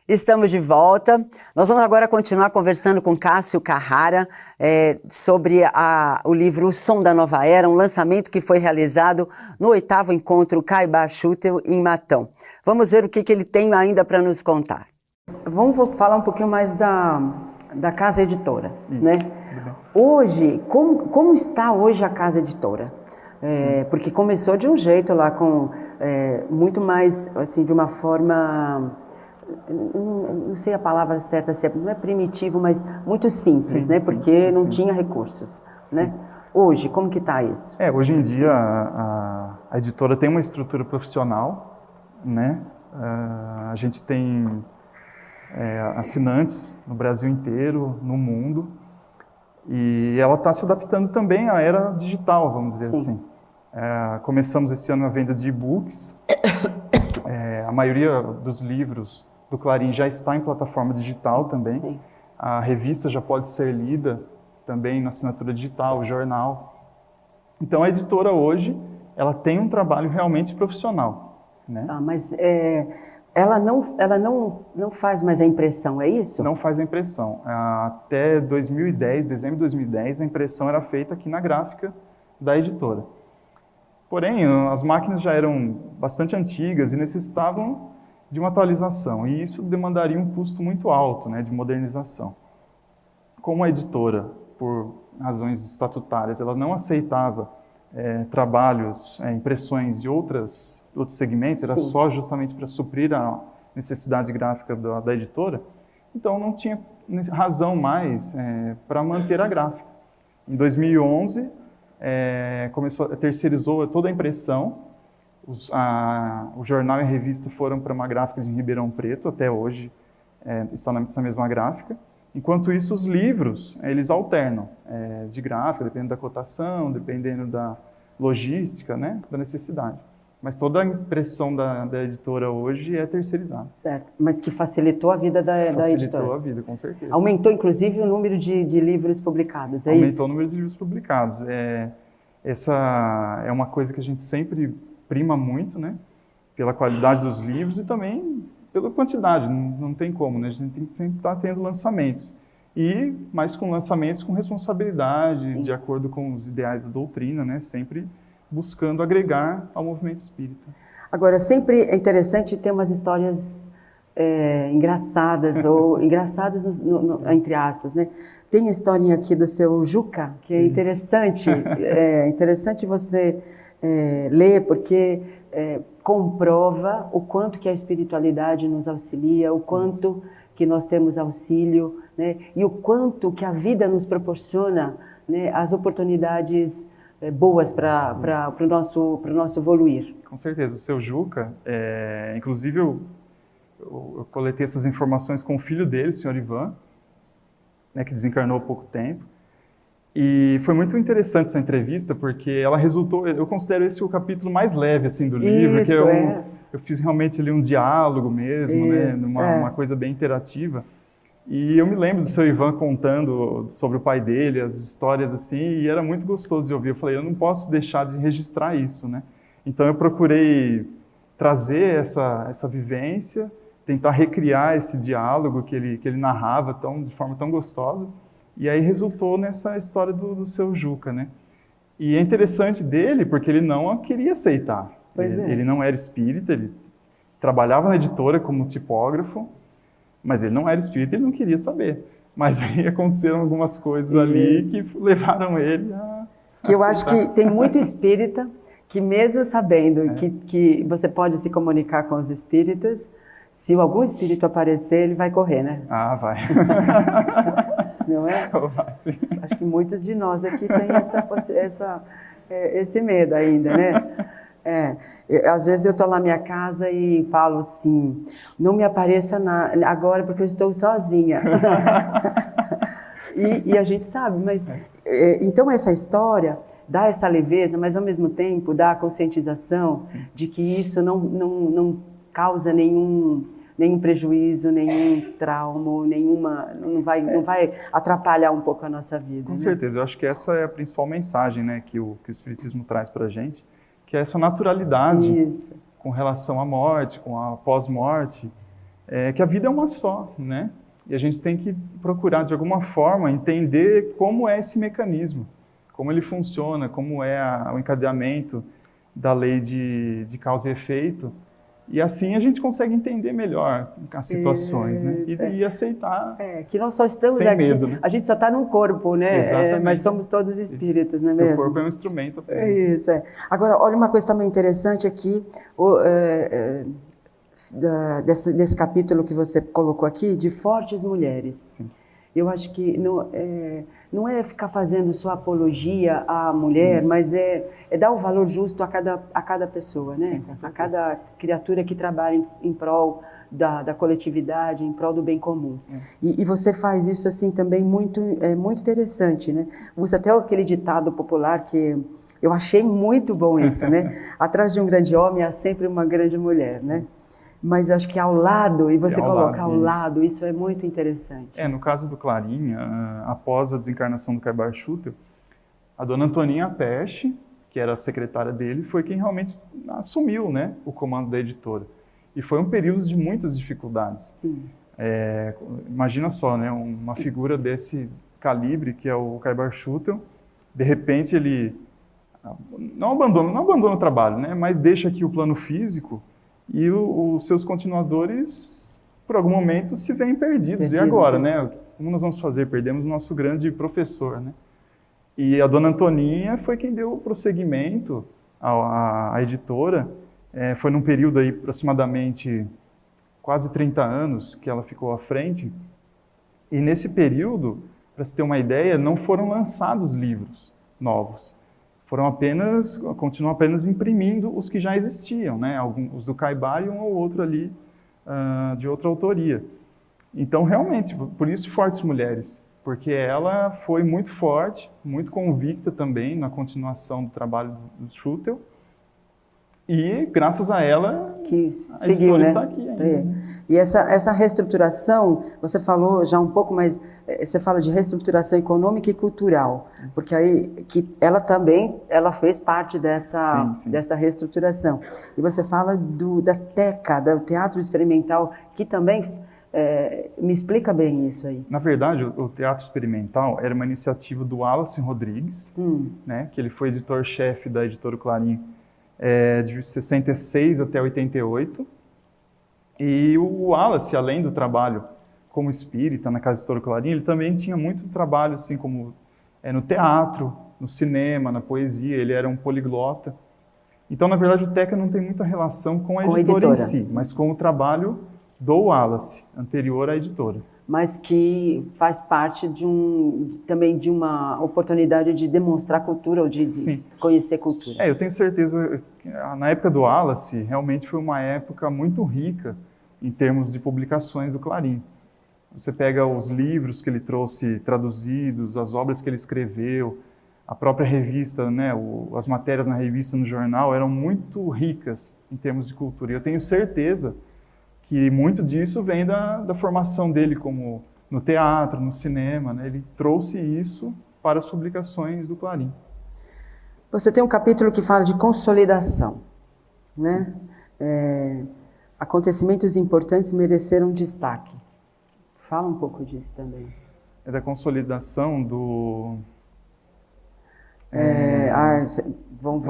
Estamos de volta. Nós vamos agora continuar conversando com Cássio Carrara sobre o livro O Som da Nova Era, um lançamento que foi realizado no 8º Encontro Caibar Schutel em Matão. Vamos ver o que ele tem ainda para nos contar. Vamos falar um pouquinho mais da Casa Editora, né? Hoje, como está hoje a Casa Editora? Porque começou de um jeito lá, com muito mais, assim, de uma forma... Não sei a palavra certa, não é primitivo, mas muito simples, né? Porque não tinha recursos, né? Hoje, como que está isso? Hoje em dia a editora tem uma estrutura profissional, né? A gente tem assinantes no Brasil inteiro, no mundo, e ela está se adaptando também à era digital, vamos dizer assim. Começamos esse ano a venda de e-books, a maioria dos livros do Clarim já está em plataforma digital também. Sim. A revista já pode ser lida também na assinatura digital, o jornal. Então a editora hoje, ela tem um trabalho realmente profissional, né? Mas ela não faz mais a impressão, é isso? Não faz a impressão. Até 2010, dezembro de 2010, a impressão era feita aqui na gráfica da editora. Porém, as máquinas já eram bastante antigas e necessitavam de uma atualização, e isso demandaria um custo muito alto, né, de modernização. Como a editora, por razões estatutárias, ela não aceitava trabalhos, impressões de outros segmentos, era só justamente para suprir a necessidade gráfica da editora, então não tinha razão mais para manter a gráfica. Em 2011, terceirizou toda a impressão. O jornal e a revista foram para uma gráfica de Ribeirão Preto, até hoje está nessa mesma gráfica. Enquanto isso, os livros, eles alternam de gráfica, dependendo da cotação, dependendo da logística, né, da necessidade. Mas toda a impressão da editora hoje é terceirizada. Certo, mas que facilitou a vida da editora. Facilitou a vida, com certeza. Aumentou, inclusive, o número de livros publicados, é isso? Aumentou o número de livros publicados. Essa é uma coisa que a gente sempre prima muito, né? Pela qualidade dos livros e também pela quantidade, não tem como, né? A gente tem que sempre estar tendo lançamentos. Mas com lançamentos com responsabilidade, de acordo com os ideais da doutrina, né? Sempre buscando agregar ao movimento espírita. Agora, sempre é interessante ter umas histórias engraçadas, ou engraçadas entre aspas, né? Tem a historinha aqui do seu Juca, que é interessante, interessante você ler, porque comprova o quanto que a espiritualidade nos auxilia, o quanto que nós temos auxílio, né? E o quanto que a vida nos proporciona, né, as oportunidades boas para o nosso evoluir. Com certeza. O seu Juca, inclusive eu coletei essas informações com o filho dele, o senhor Ivan, né, que desencarnou há pouco tempo. E foi muito interessante essa entrevista, porque ela resultou, eu considero esse o capítulo mais leve assim, do livro, que eu fiz realmente ali um diálogo mesmo, né, uma coisa bem interativa. E eu me lembro do seu Ivan contando sobre o pai dele, as histórias assim, e era muito gostoso de ouvir. Eu falei, eu não posso deixar de registrar isso, né? Então eu procurei trazer essa vivência, tentar recriar esse diálogo que ele narrava de forma tão gostosa. E aí resultou nessa história do seu Juca, né? E é interessante dele porque ele não queria aceitar. Ele não era espírita, ele trabalhava na editora como tipógrafo, mas ele não era espírita, ele não queria saber. Mas aí aconteceram algumas coisas ali que levaram ele a aceitar. Eu acho que tem muito espírita que mesmo sabendo que você pode se comunicar com os espíritos, se algum espírito aparecer, ele vai correr, né? Ah, vai. Não é? Sim. Acho que muitos de nós aqui têm esse medo ainda, né? Às vezes eu estou na minha casa e falo assim, não me apareça agora porque eu estou sozinha. e a gente sabe, mas... então essa história dá essa leveza, mas ao mesmo tempo dá a conscientização de que isso não causa nenhum prejuízo, nenhum trauma, não vai atrapalhar um pouco a nossa vida. Com certeza, eu acho que essa é a principal mensagem, né, que o Espiritismo traz para a gente, que é essa naturalidade com relação à morte, com a pós-morte, que a vida é uma só, né? E a gente tem que procurar, de alguma forma, entender como é esse mecanismo, como ele funciona, como é o encadeamento da lei de causa e efeito. E assim a gente consegue entender melhor as situações, né? E aceitar. Que nós só estamos sem aqui, medo, né? a gente só está num corpo, né? Exatamente. Mas somos todos espíritos, não é mesmo? O corpo é um instrumento. Isso. Agora, olha uma coisa também interessante aqui, desse capítulo que você colocou aqui, de fortes mulheres. Sim. Eu acho que não é ficar fazendo sua apologia à mulher, isso, mas é dar o valor justo a cada pessoa, né? Sim, a cada criatura que trabalha em prol da coletividade, em prol do bem comum. E você faz isso assim também muito interessante, né? Usa até aquele ditado popular que eu achei muito bom isso, né? Atrás de um grande homem há sempre uma grande mulher, né? Mas acho que ao lado, e você colocar ao lado, isso é muito interessante. No caso do Clarim, após a desencarnação do Caibar Schutel, a dona Antoninha Peste, que era a secretária dele, foi quem realmente assumiu, né, o comando da editora. E foi um período de muitas dificuldades. Sim. Imagina só, né, uma figura desse calibre, que é o Caibar Schutel, de repente ele não abandona o trabalho, né, mas deixa aqui o plano físico, e os seus continuadores, por algum momento, se veem perdidos. E agora, né? Como nós vamos fazer? Perdemos o nosso grande professor, né? E a dona Antoninha foi quem deu o prosseguimento à editora. Foi num período aí, aproximadamente, quase 30 anos que ela ficou à frente. E nesse período, para se ter uma ideia, não foram lançados livros novos. Continuam apenas imprimindo os que já existiam, né? Os do Caibar e um ou outro ali de outra autoria. Então, realmente, por isso fortes mulheres, porque ela foi muito forte, muito convicta também na continuação do trabalho do Schutel, e graças a ela, que a editora está aqui ainda. E essa reestruturação, você falou já um pouco, mas você fala de reestruturação econômica e cultural, porque aí que ela fez parte dessa reestruturação. E você fala da TECA, do Teatro Experimental, que também me explica bem isso aí. Na verdade, o Teatro Experimental era uma iniciativa do Wallace Rodrigues, né, que ele foi editor-chefe da editora Clarim de 66 até 88. E o Wallace, além do trabalho como espírita na Casa Editora Clarim, ele também tinha muito trabalho assim como no teatro, no cinema, na poesia, ele era um poliglota. Então, na verdade, o TECA não tem muita relação com a editora em si, mas com o trabalho do Wallace, anterior à editora. Mas que faz parte também de uma oportunidade de demonstrar cultura ou de conhecer cultura. Eu tenho certeza que na época do Wallace, realmente foi uma época muito rica em termos de publicações do Clarim. Você pega os livros que ele trouxe traduzidos, as obras que ele escreveu, a própria revista, né, as matérias na revista, no jornal, eram muito ricas em termos de cultura. E eu tenho certeza que muito disso vem da formação dele como no teatro, no cinema, né? Ele trouxe isso para as publicações do Clarim. Você tem um capítulo que fala de consolidação, né? Acontecimentos importantes mereceram destaque. Fala um pouco disso também. É da consolidação do... Vamos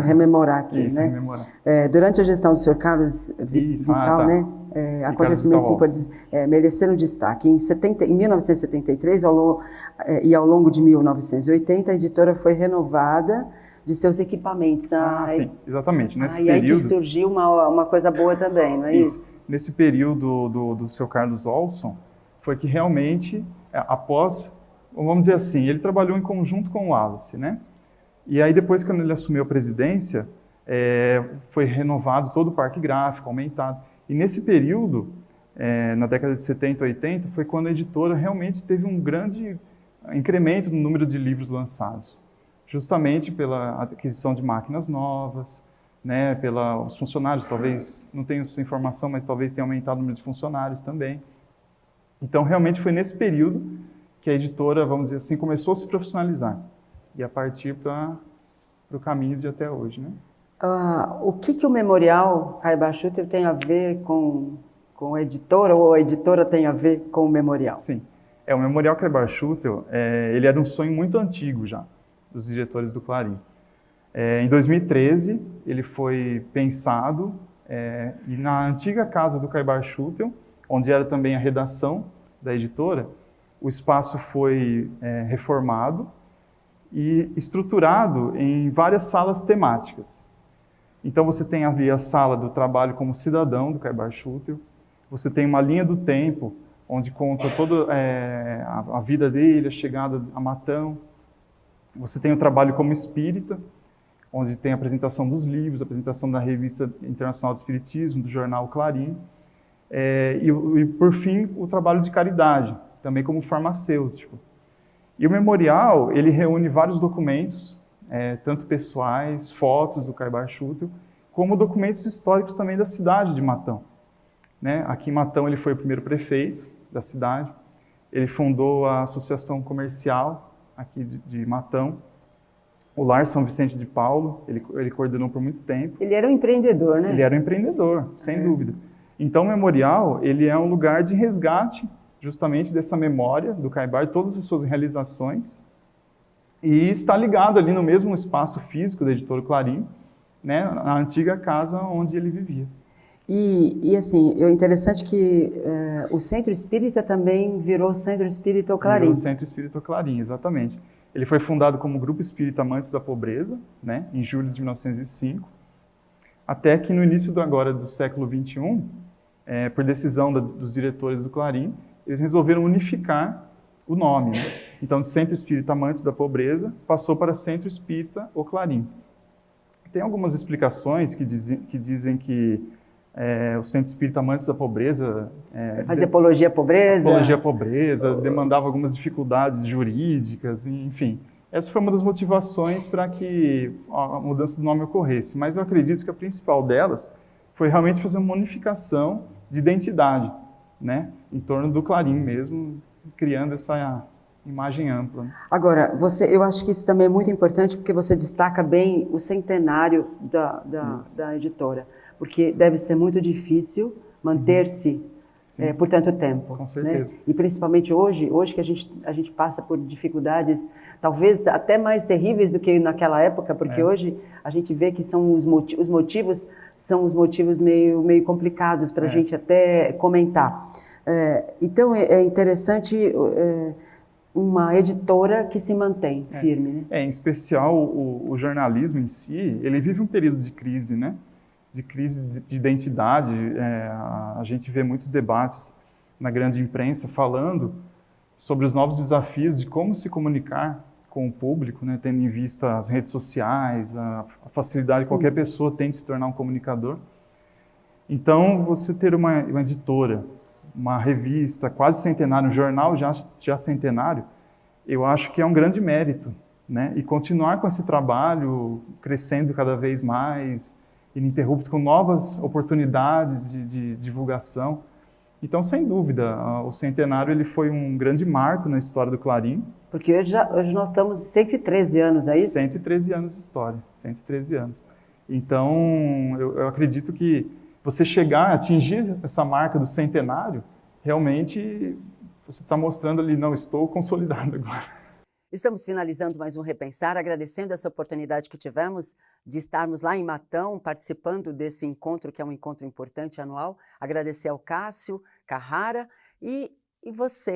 rememorar aqui, isso, né? Rememorar. Durante a gestão do Sr. Carlos Vital, né? Acontecimentos importantes mereceram destaque. Em 1973 e ao longo de 1980, a editora foi renovada de seus equipamentos. Sim, exatamente. Nesse período... aí que surgiu uma coisa boa também, não é isso? Nesse período do Sr. Carlos Olson, foi que realmente, após... Vamos dizer assim, ele trabalhou em conjunto com o Wallace, né? E aí depois, quando ele assumiu a presidência, foi renovado todo o parque gráfico, aumentado. E nesse período, na década de 70 e 80, foi quando a editora realmente teve um grande incremento no número de livros lançados. Justamente pela aquisição de máquinas novas, né? Os funcionários, talvez, não tenho essa informação, mas talvez tenha aumentado o número de funcionários também. Então, realmente foi nesse período que a editora, vamos dizer assim, começou a se profissionalizar e a partir para o caminho de até hoje, né? O que o Memorial Caibar Schutel tem a ver com a editora, ou a editora tem a ver com o Memorial? Sim. O Memorial Caibar Schutel, ele era um sonho muito antigo já, dos diretores do Clarim. Em 2013, ele foi pensado, e na antiga casa do Caibar Schutel, onde era também a redação da editora, o espaço foi reformado e estruturado em várias salas temáticas. Então você tem ali a sala do trabalho como cidadão do Caibar Schutel, você tem uma linha do tempo, onde conta toda a vida dele, a chegada a Matão. Você tem o trabalho como espírita, onde tem a apresentação dos livros, a apresentação da Revista Internacional de Espiritismo, do jornal Clarim. E, por fim, o trabalho de caridade, também como farmacêutico. E o Memorial, ele reúne vários documentos, tanto pessoais, fotos do Caibar Schutel, como documentos históricos também da cidade de Matão. Aqui em Matão ele foi o primeiro prefeito da cidade, ele fundou a Associação Comercial aqui de Matão, o Lar São Vicente de Paulo, ele coordenou por muito tempo. Ele era um empreendedor, né? Ele era um empreendedor, sem dúvida. Então o Memorial, ele é um lugar de resgate, justamente dessa memória do Caibar, todas as suas realizações, e está ligado ali no mesmo espaço físico da editora Clarim, na antiga casa onde ele vivia. E assim, é interessante que o Centro Espírita também virou Centro Espírita Clarim. Virou Centro Espírita Clarim, exatamente. Ele foi fundado como Grupo Espírita Amantes da Pobreza, em julho de 1905, até que no início do século XXI, por decisão dos diretores do Clarim, eles resolveram unificar o nome. Então, de Centro Espírita Amantes da Pobreza, passou para Centro Espírita Clarim. Tem algumas explicações que dizem que o Centro Espírita Amantes da Pobreza... Fazia apologia à pobreza? Apologia à pobreza, demandava algumas dificuldades jurídicas, enfim. Essa foi uma das motivações para que a mudança do nome ocorresse. Mas eu acredito que a principal delas foi realmente fazer uma unificação de identidade, em torno do Clarim mesmo, criando essa imagem ampla. Agora, eu acho que isso também é muito importante, porque você destaca bem o centenário da editora, porque deve ser muito difícil manter-se por tanto tempo. Com certeza. E principalmente hoje que a gente passa por dificuldades, talvez até mais terríveis do que naquela época, porque hoje a gente vê que são os motivos são os motivos meio complicados para a gente até comentar. Então é interessante uma editora que se mantém firme. Em especial o jornalismo em si, ele vive um período de crise, de crise de identidade. A gente vê muitos debates na grande imprensa falando sobre os novos desafios de como se comunicar com o público, tendo em vista as redes sociais, a facilidade que qualquer pessoa tem de se tornar um comunicador. Então, você ter uma editora, uma revista quase centenária, um jornal já centenário, eu acho que é um grande mérito, E continuar com esse trabalho, crescendo cada vez mais, ininterrupto, com novas oportunidades de divulgação. Então, sem dúvida, o centenário ele foi um grande marco na história do Clarim. Porque hoje nós estamos 113 anos, é isso? 113 anos de história, 113 anos. Então, eu acredito que você chegar, atingir essa marca do centenário, realmente você está mostrando ali, não, estou consolidado agora. Estamos finalizando mais um Repensar, agradecendo essa oportunidade que tivemos de estarmos lá em Matão, participando desse encontro, que é um encontro importante anual. Agradecer ao Cássio Carrara e você.